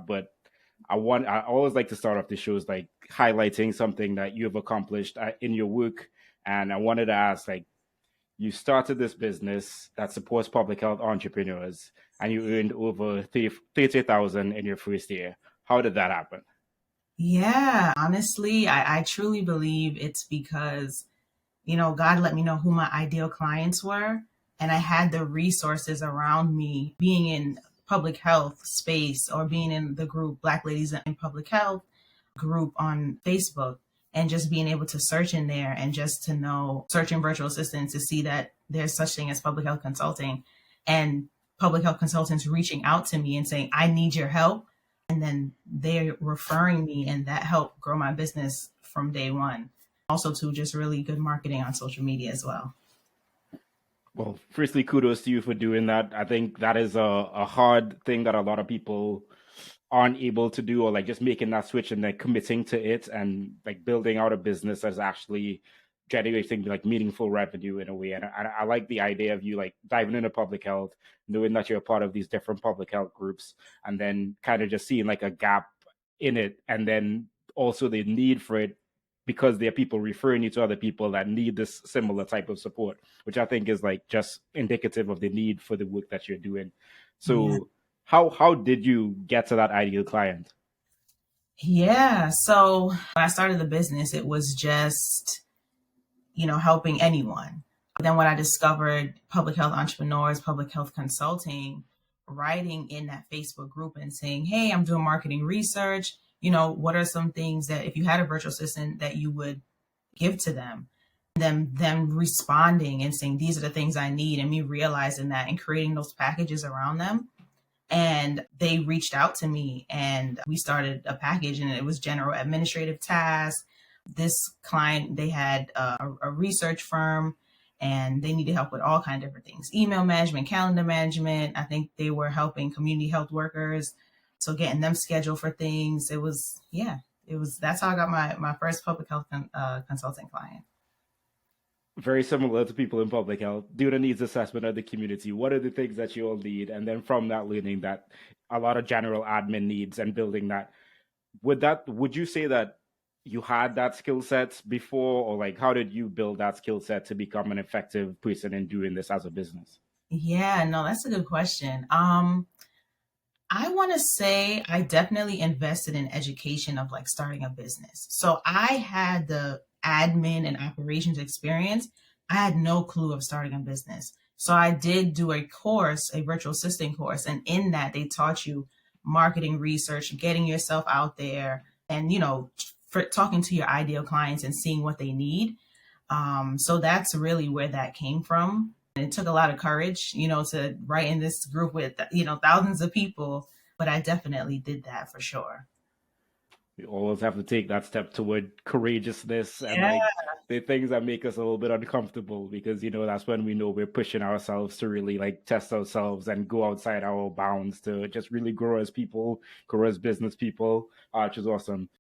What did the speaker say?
but I always like to start off the shows like highlighting something that you've accomplished in your work. And I wanted to ask, like, you started this business that supports public health entrepreneurs, and you earned over 30,000 in your first year. How did that happen? Yeah, honestly, I truly believe it's because, God let me know who my ideal clients were, and I had the resources around me being in public health space or being in the group Black Ladies in Public Health group on Facebook and just being able to search in there and just to know searching virtual assistants to see that there's such thing as public health consulting and public health consultants reaching out to me and saying, I need your help. And then they're referring me, and that helped grow my business from day one. Also, to just really good marketing on social media as well. Well, firstly, kudos to you for doing that. I think that is a hard thing that a lot of people aren't able to do, or like just making that switch and then committing to it and like building out a business that's actually generating like meaningful revenue in a way. And I like the idea of you like diving into public health, knowing that you're a part of these different public health groups, and then kind of just seeing like a gap in it, and then also the need for it because there are people referring you to other people that need this similar type of support, which I think is like just indicative of the need for the work that you're doing. Yeah. So how did you get to that ideal client? Yeah. So when I started the business, it was just, helping anyone. But then when I discovered public health entrepreneurs, public health consulting, writing in that Facebook group and saying, hey, I'm doing marketing research. What are some things that if you had a virtual assistant that you would give to them? Them responding and saying, these are the things I need, and me realizing that and creating those packages around them. And they reached out to me and we started a package, and it was general administrative tasks. This client, they had a research firm and they needed help with all kinds of different things, email management, calendar management. I think they were helping community health workers. So getting them scheduled for things, that's how I got my first public health consulting client. Very similar to people in public health, doing a needs assessment of the community. What are the things that you all need? And then from that, learning that a lot of general admin needs and building that. Would you say that you had that skill set before, or like how did you build that skill set to become an effective person in doing this as a business? Yeah, no, that's a good question. I want to say I definitely invested in education of like starting a business. So I had the admin and operations experience. I had no clue of starting a business. So I did do a course, a virtual assistant course. And in that, they taught you marketing research, getting yourself out there, and, for talking to your ideal clients and seeing what they need. So that's really where that came from. And it took a lot of courage, to write in this group with, thousands of people, but I definitely did that for sure. We always have to take that step toward courageousness and Yeah. like the things that make us a little bit uncomfortable, because that's when we know we're pushing ourselves to really like test ourselves and go outside our bounds to just really grow as people, grow as business people, which is awesome.